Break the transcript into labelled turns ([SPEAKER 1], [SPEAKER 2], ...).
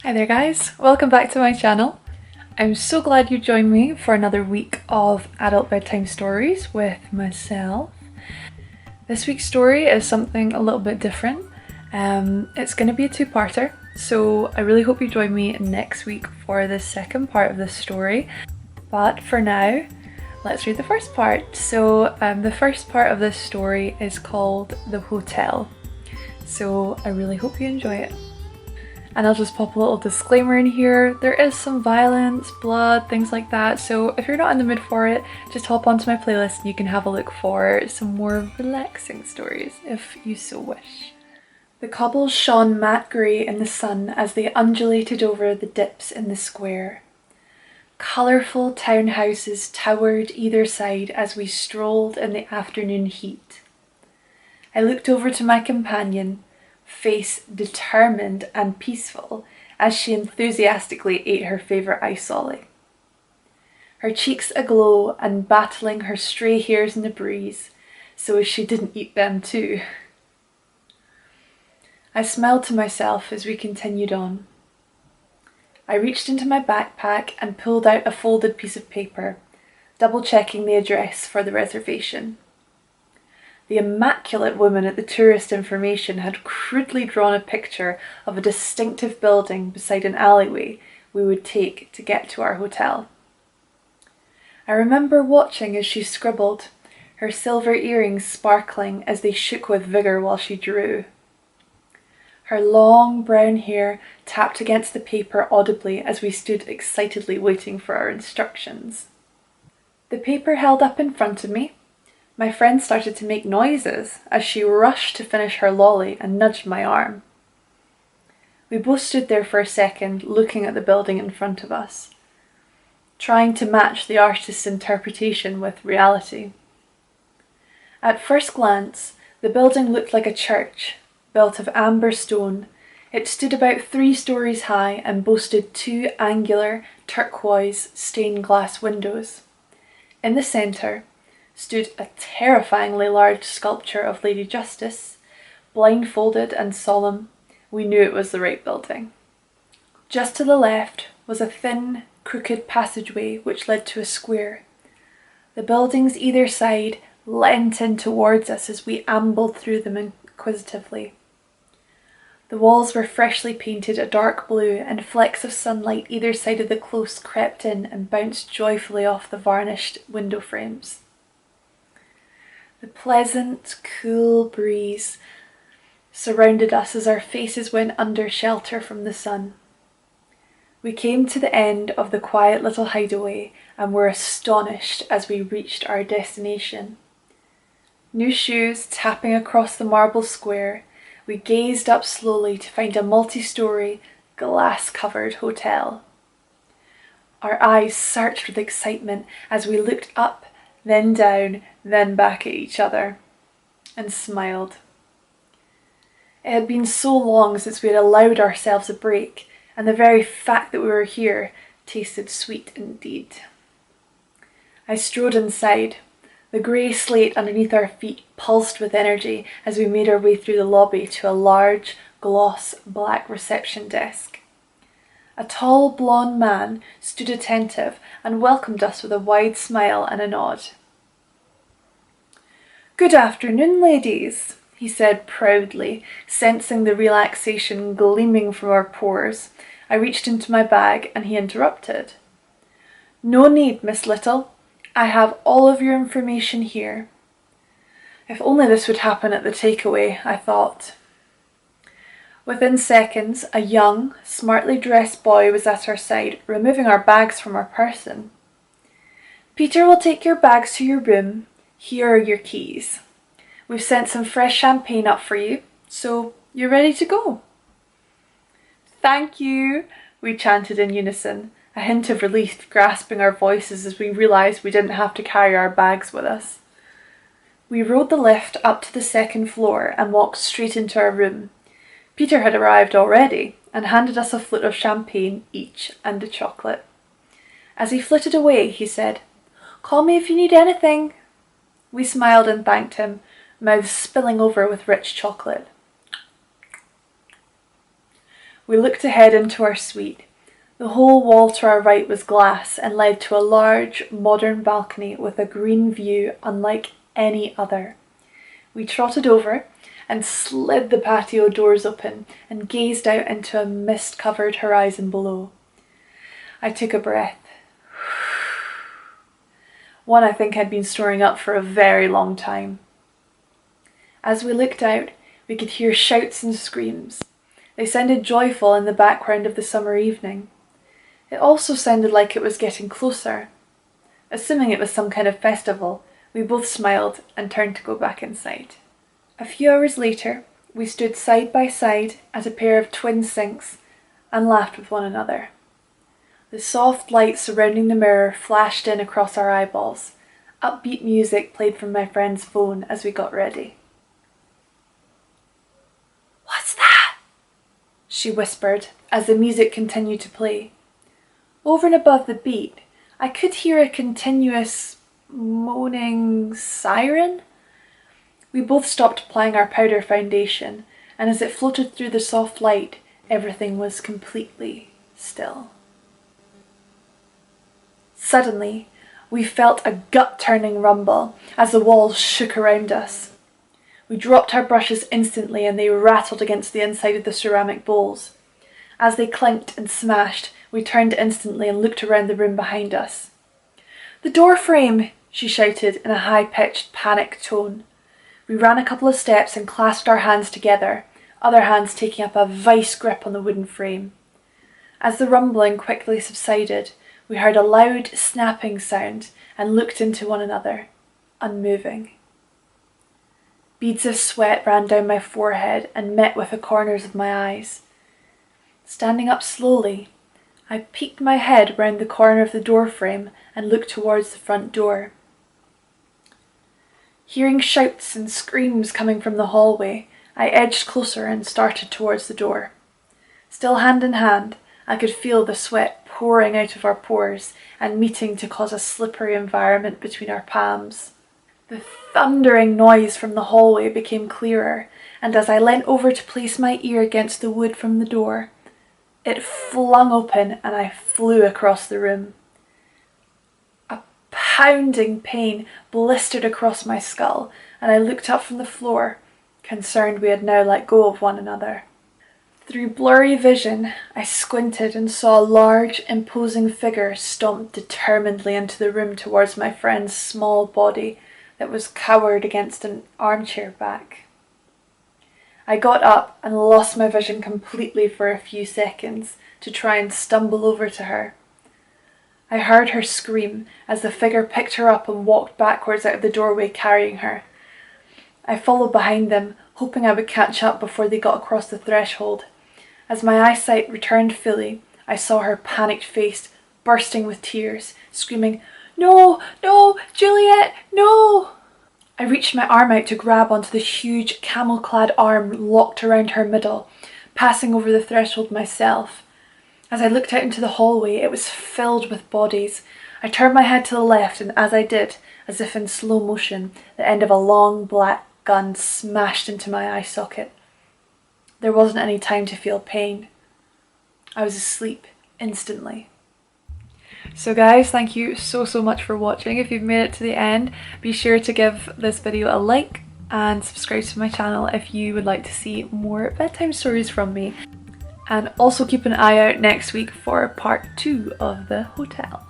[SPEAKER 1] Hi there guys, welcome back to my channel. I'm so glad you joined me for another week of adult bedtime stories with myself. This week's story is something a little bit different. It's going to be a two-parter, so I really hope you join me next week for the second part of this story. But for now, let's read the first part. So the first part of this story is called The Hotel. So I really hope you enjoy it. And I'll just pop a little disclaimer in here. There is some violence, blood, things like that. So if you're not in the mood for it, just hop onto my playlist and you can have a look for some more relaxing stories if you so wish. The cobbles shone matte grey in the sun as they undulated over the dips in the square. Colourful townhouses towered either side as we strolled in the afternoon heat. I looked over to my companion, face determined and peaceful, as she enthusiastically ate her favourite ice lolly. Her cheeks aglow and battling her stray hairs in the breeze, so as she didn't eat them too. I smiled to myself as we continued on. I reached into my backpack and pulled out a folded piece of paper, double-checking the address for the reservation. The immaculate woman at the tourist information had crudely drawn a picture of a distinctive building beside an alleyway we would take to get to our hotel. I remember watching as she scribbled, her silver earrings sparkling as they shook with vigour while she drew. Her long brown hair tapped against the paper audibly as we stood excitedly waiting for our instructions. The paper held up in front of me. My friend started to make noises as she rushed to finish her lolly and nudged my arm. We both stood there for a second, looking at the building in front of us, trying to match the artist's interpretation with reality. At first glance, the building looked like a church, built of amber stone. It stood about 3 stories high and boasted 2 angular, turquoise, stained glass windows. In the centre stood a terrifyingly large sculpture of Lady Justice. Blindfolded and solemn, we knew it was the right building. Just to the left was a thin, crooked passageway which led to a square. The buildings either side leant in towards us as we ambled through them inquisitively. The walls were freshly painted a dark blue, and flecks of sunlight either side of the close crept in and bounced joyfully off the varnished window frames. The pleasant, cool breeze surrounded us as our faces went under shelter from the sun. We came to the end of the quiet little hideaway and were astonished as we reached our destination. New shoes tapping across the marble square, we gazed up slowly to find a multi-storey, glass-covered hotel. Our eyes searched with excitement as we looked up, then down, then back at each other, and smiled. It had been so long since we had allowed ourselves a break, and the very fact that we were here tasted sweet indeed. I strode inside. The grey slate underneath our feet pulsed with energy as we made our way through the lobby to a large, gloss black reception desk. A tall, blonde man stood attentive and welcomed us with a wide smile and a nod. "Good afternoon, ladies," he said proudly, sensing the relaxation gleaming from our pores. I reached into my bag and he interrupted. "No need, Miss Little. I have all of your information here." If only this would happen at the takeaway, I thought. Within seconds, a young, smartly dressed boy was at our side, removing our bags from our person. "Peter will take your bags to your room. Here are your keys. We've sent some fresh champagne up for you, so you're ready to go." "Thank you," we chanted in unison, a hint of relief grasping our voices as we realised we didn't have to carry our bags with us. We rode the lift up to the second floor and walked straight into our room. Peter had arrived already and handed us a flute of champagne each and a chocolate. As he flitted away, he said, "Call me if you need anything." We smiled and thanked him, mouths spilling over with rich chocolate. We looked ahead into our suite. The whole wall to our right was glass and led to a large, modern balcony with a green view unlike any other. We trotted over and slid the patio doors open and gazed out into a mist-covered horizon below. I took a breath. One I think I'd been storing up for a very long time. As we looked out, we could hear shouts and screams. They sounded joyful in the background of the summer evening. It also sounded like it was getting closer. Assuming it was some kind of festival, we both smiled and turned to go back inside. A few hours later, we stood side by side at a pair of twin sinks and laughed with one another. The soft light surrounding the mirror flashed in across our eyeballs. Upbeat music played from my friend's phone as we got ready. "What's that?" she whispered as the music continued to play. Over and above the beat, I could hear a continuous moaning siren. We both stopped applying our powder foundation, and as it floated through the soft light, everything was completely still. Suddenly, we felt a gut-turning rumble as the walls shook around us. We dropped our brushes instantly and they rattled against the inside of the ceramic bowls. As they clinked and smashed, we turned instantly and looked around the room behind us. "The door frame!" she shouted in a high-pitched, panicked tone. We ran a couple of steps and clasped our hands together, other hands taking up a vice grip on the wooden frame. As the rumbling quickly subsided, we heard a loud snapping sound and looked into one another, unmoving. Beads of sweat ran down my forehead and met with the corners of my eyes. Standing up slowly, I peeked my head round the corner of the door frame and looked towards the front door. Hearing shouts and screams coming from the hallway, I edged closer and started towards the door. Still hand in hand, I could feel the sweat pouring out of our pores and meeting to cause a slippery environment between our palms. The thundering noise from the hallway became clearer, and as I leant over to place my ear against the wood from the door, it flung open and I flew across the room. A pounding pain blistered across my skull, and I looked up from the floor, concerned we had now let go of one another. Through blurry vision, I squinted and saw a large, imposing figure stomp determinedly into the room towards my friend's small body that was cowered against an armchair back. I got up and lost my vision completely for a few seconds to try and stumble over to her. I heard her scream as the figure picked her up and walked backwards out of the doorway carrying her. I followed behind them, hoping I would catch up before they got across the threshold. As my eyesight returned fully, I saw her panicked face bursting with tears, screaming, "No, no, Juliet, no!" I reached my arm out to grab onto the huge camel-clad arm locked around her middle, passing over the threshold myself. As I looked out into the hallway, it was filled with bodies. I turned my head to the left, and as I did, as if in slow motion, the end of a long black gun smashed into my eye socket. There wasn't any time to feel pain. I was asleep instantly. So guys, thank you so much for watching. If you've made it to the end, be sure to give this video a like and subscribe to my channel if you would like to see more bedtime stories from me. And also keep an eye out next week for part 2 of The Hotel.